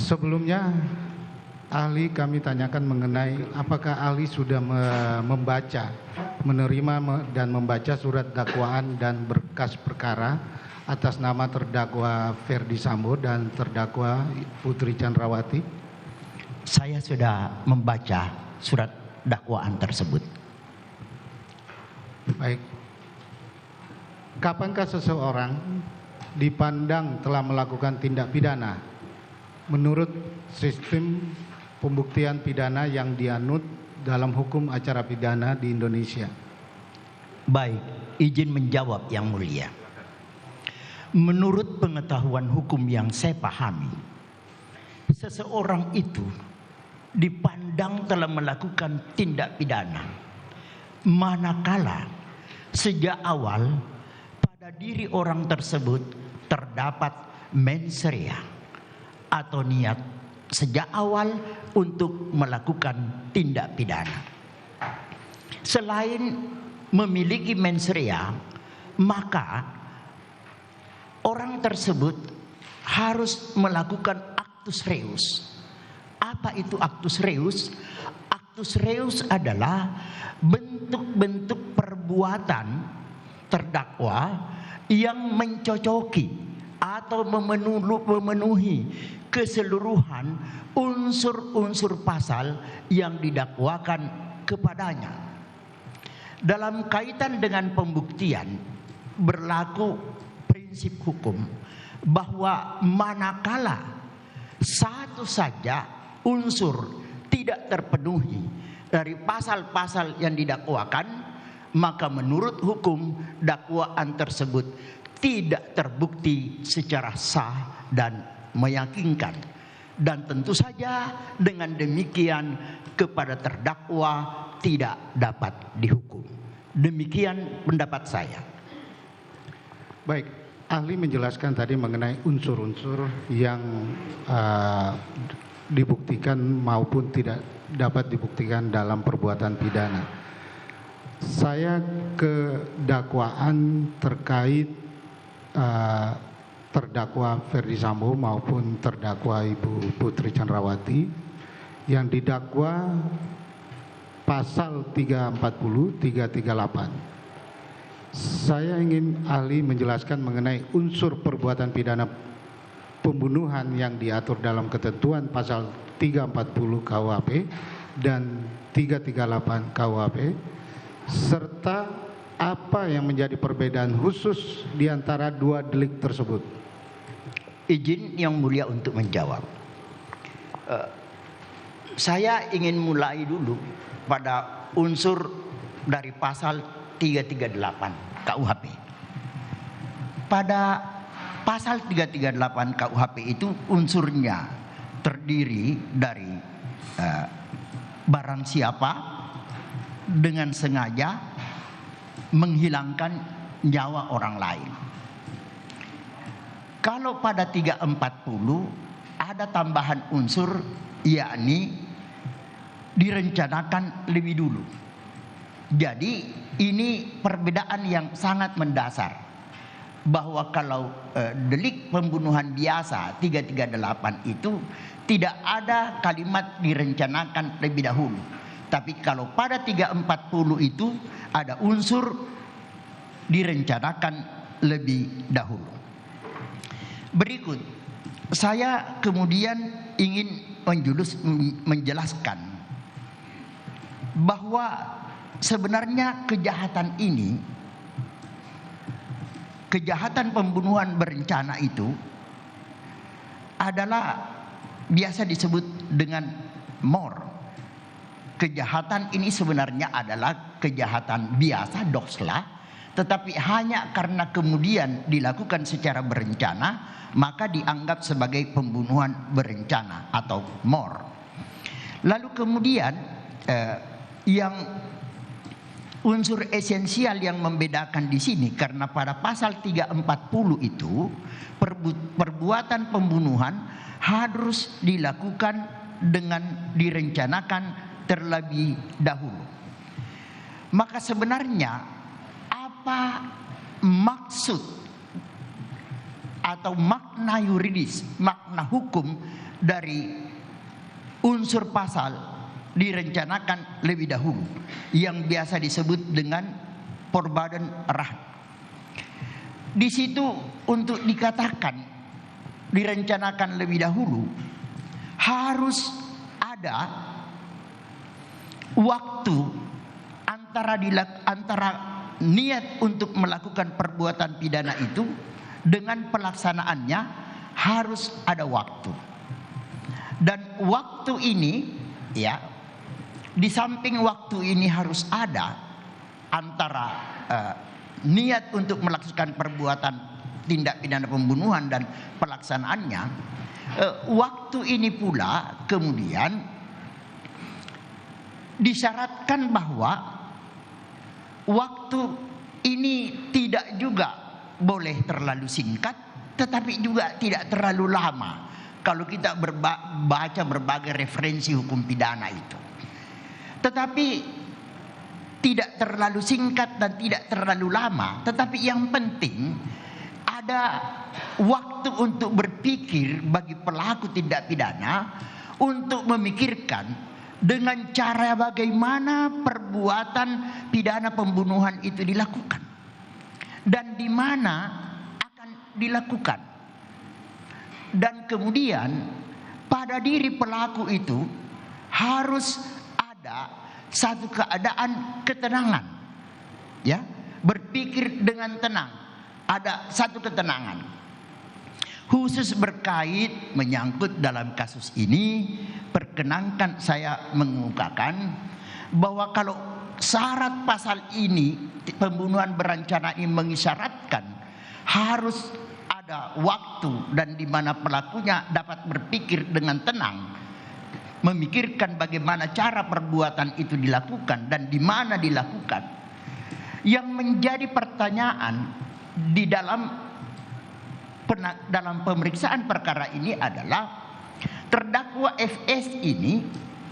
Sebelumnya ahli kami tanyakan mengenai apakah ahli sudah membaca, menerima dan membaca surat dakwaan dan berkas perkara atas nama terdakwa Ferdi Sambo dan terdakwa Putri Chandrawati? Saya sudah membaca surat dakwaan tersebut. Baik. Kapankah seseorang dipandang telah melakukan tindak pidana menurut sistem pembuktian pidana yang dianut dalam hukum acara pidana di Indonesia? Baik, izin menjawab yang mulia. Menurut pengetahuan hukum yang saya pahami, seseorang itu dipandang telah melakukan tindak pidana manakala sejak awal pada diri orang tersebut terdapat mens rea atau niat sejak awal untuk melakukan tindak pidana. Selain memiliki mens rea, maka orang tersebut harus melakukan actus reus. Apa itu actus reus? Actus reus adalah bentuk-bentuk perbuatan terdakwa yang mencocoki atau memenuhi keseluruhan unsur-unsur pasal yang didakwakan kepadanya. Dalam kaitan dengan pembuktian, berlaku prinsip hukum bahwa manakala satu saja unsur tidak terpenuhi dari pasal-pasal yang didakwakan, maka menurut hukum dakwaan tersebut tidak terbukti secara sah dan meyakinkan. Dan tentu saja dengan demikian kepada terdakwa tidak dapat dihukum. Demikian pendapat saya. Baik, ahli menjelaskan tadi mengenai unsur-unsur yang dibuktikan maupun tidak dapat dibuktikan dalam perbuatan pidana. Saya ke dakwaan terkait terdakwa Ferdi Sambo maupun terdakwa Ibu Putri Chandrawati yang didakwa pasal 340, 338. Saya ingin ahli menjelaskan mengenai unsur perbuatan pidana pembunuhan yang diatur dalam ketentuan pasal 340 KUHP dan 338 KUHP, serta apa yang menjadi perbedaan khusus di antara dua delik tersebut. Izin yang mulia untuk menjawab. Saya ingin mulai dulu pada unsur dari pasal 338 KUHP. Pada pasal 338 KUHP itu unsurnya terdiri dari barang siapa dengan sengaja menghilangkan nyawa orang lain. Kalau pada 340 ada tambahan unsur, yakni direncanakan lebih dulu. Jadi ini perbedaan yang sangat mendasar, bahwa kalau delik pembunuhan biasa 338 itu tidak ada kalimat direncanakan lebih dahulu. Tapi kalau pada 340 itu ada unsur direncanakan lebih dahulu. Berikut, saya kemudian ingin menjelaskan bahwa sebenarnya kejahatan ini, kejahatan pembunuhan berencana itu adalah biasa disebut dengan mor. Kejahatan ini sebenarnya adalah kejahatan biasa, dosla, tetapi hanya karena kemudian dilakukan secara berencana, maka dianggap sebagai pembunuhan berencana atau mor. Lalu kemudian yang unsur esensial yang membedakan di sini, karena pada pasal 340 itu perbuatan pembunuhan harus dilakukan dengan direncanakan terlebih dahulu. Maka sebenarnya apa maksud atau makna yuridis, makna hukum dari unsur pasal direncanakan lebih dahulu yang biasa disebut dengan Voorbaden Raad. Di situ untuk dikatakan direncanakan lebih dahulu harus ada waktu antara niat untuk melakukan perbuatan pidana itu dengan pelaksanaannya harus ada waktu. Dan waktu ini ya, di samping waktu ini harus ada antara niat untuk melakukan perbuatan tindak pidana pembunuhan dan pelaksanaannya, waktu ini pula kemudian disyaratkan bahwa waktu ini tidak juga boleh terlalu singkat, tetapi juga tidak terlalu lama. Kalau kita baca berbagai referensi hukum pidana itu, tetapi tidak terlalu singkat dan tidak terlalu lama. Tetapi yang penting ada waktu untuk berpikir bagi pelaku tindak pidana untuk memikirkan dengan cara bagaimana perbuatan pidana pembunuhan itu dilakukan dan di mana akan dilakukan. Dan kemudian pada diri pelaku itu harus ada satu keadaan ketenangan, ya, berpikir dengan tenang, ada satu ketenangan. Khusus berkait menyangkut dalam kasus ini, perkenankan saya mengemukakan bahwa kalau syarat pasal ini, pembunuhan berencana ini mengisyaratkan harus ada waktu dan di mana pelakunya dapat berpikir dengan tenang, memikirkan bagaimana cara perbuatan itu dilakukan dan di mana dilakukan. Yang menjadi pertanyaan di dalam pemeriksaan perkara ini adalah terdakwa FS ini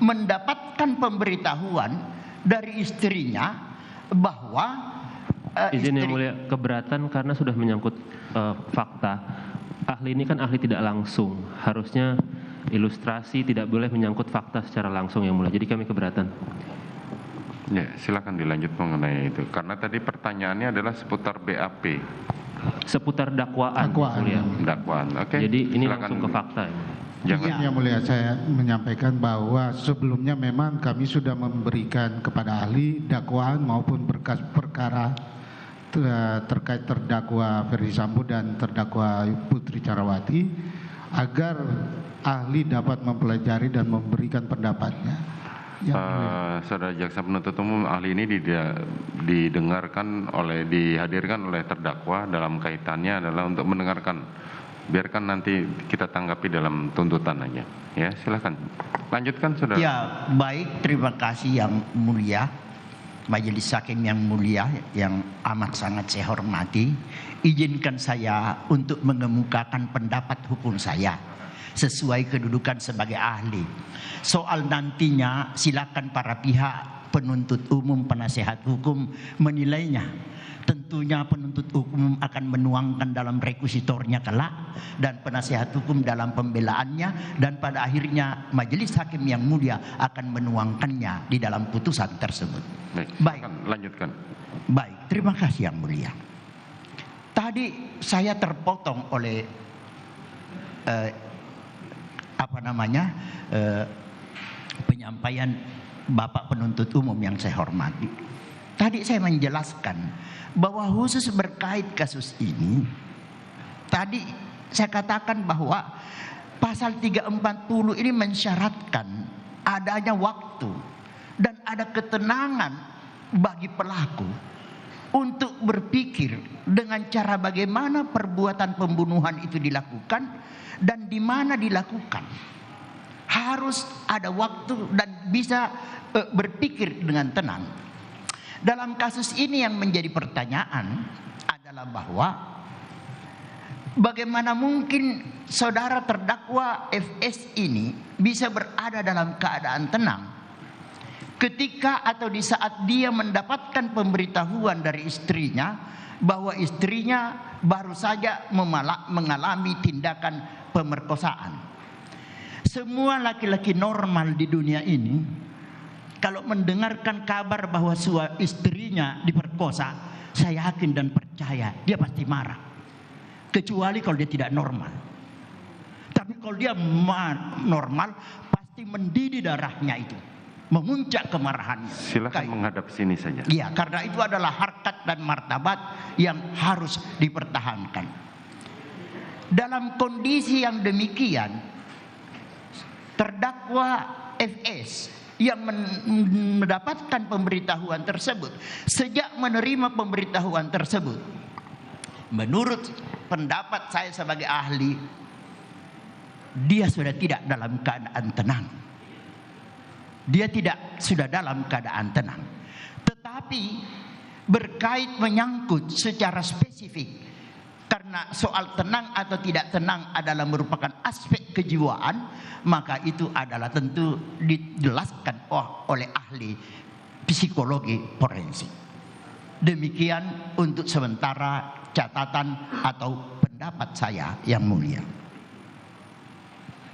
mendapatkan pemberitahuan dari istrinya bahwa izin yang mulia, keberatan karena sudah menyangkut fakta. Ahli ini kan ahli tidak langsung, harusnya ilustrasi tidak boleh menyangkut fakta secara langsung yang mulia. Jadi kami keberatan. Ya, silakan dilanjut mengenai itu. Karena tadi pertanyaannya adalah seputar BAP. Seputar dakwaan. Mulia. Dakwaan. Oke. Jadi ini silakan langsung ke fakta. Jangan. Yang mulia, saya menyampaikan bahwa sebelumnya memang kami sudah memberikan kepada ahli dakwaan maupun berkas perkara terkait terdakwa Ferdi Sambo dan terdakwa Putri Candrawati agar ahli dapat mempelajari dan memberikan pendapatnya. Saudara Jaksa Penuntut Umum, ahli ini dihadirkan oleh terdakwa dalam kaitannya adalah untuk mendengarkan. Biarkan nanti kita tanggapi dalam tuntutan aja. Ya, silakan. Lanjutkan, saudara. Ya, baik. Terima kasih yang mulia. Majelis Hakim yang mulia, yang amat sangat saya hormati. Izinkan saya untuk mengemukakan pendapat hukum saya sesuai kedudukan sebagai ahli. Soal nantinya silakan para pihak penuntut umum, penasehat hukum menilainya. Tentunya penuntut hukum akan menuangkan dalam rekusitornya kelak dan penasehat hukum dalam pembelaannya, dan pada akhirnya majelis hakim yang mulia akan menuangkannya di dalam putusan tersebut. Baik. Lanjutkan. Baik, terima kasih yang mulia. Tadi saya terpotong oleh penyampaian Bapak penuntut umum yang saya hormati. Tadi saya menjelaskan bahwa khusus berkait kasus ini, tadi saya katakan bahwa pasal 340 ini mensyaratkan adanya waktu dan ada ketenangan bagi pelaku untuk berpikir dengan cara bagaimana perbuatan pembunuhan itu dilakukan dan di mana dilakukan. Harus ada waktu dan bisa berpikir dengan tenang. Dalam kasus ini yang menjadi pertanyaan adalah bahwa bagaimana mungkin saudara terdakwa FS ini bisa berada dalam keadaan tenang ketika atau di saat dia mendapatkan pemberitahuan dari istrinya bahwa istrinya baru saja mengalami tindakan pemerkosaan. Semua laki-laki normal di dunia ini kalau mendengarkan kabar bahwa istrinya diperkosa, saya yakin dan percaya dia pasti marah. Kecuali kalau dia tidak normal. Tapi kalau dia normal, pasti mendidih darahnya itu, memuncak kemarahannya. Silakan menghadap sini saja. Iya, karena itu adalah harkat dan martabat yang harus dipertahankan. Dalam kondisi yang demikian, terdakwa FS yang mendapatkan pemberitahuan tersebut, sejak menerima pemberitahuan tersebut, menurut pendapat saya sebagai ahli, dia sudah tidak dalam keadaan tenang. Dia tidak sudah dalam keadaan tenang. Tetapi berkait menyangkut secara spesifik, karena soal tenang atau tidak tenang adalah merupakan aspek kejiwaan, maka itu adalah tentu dijelaskan oleh ahli psikologi forensik. Demikian untuk sementara catatan atau pendapat saya yang mulia.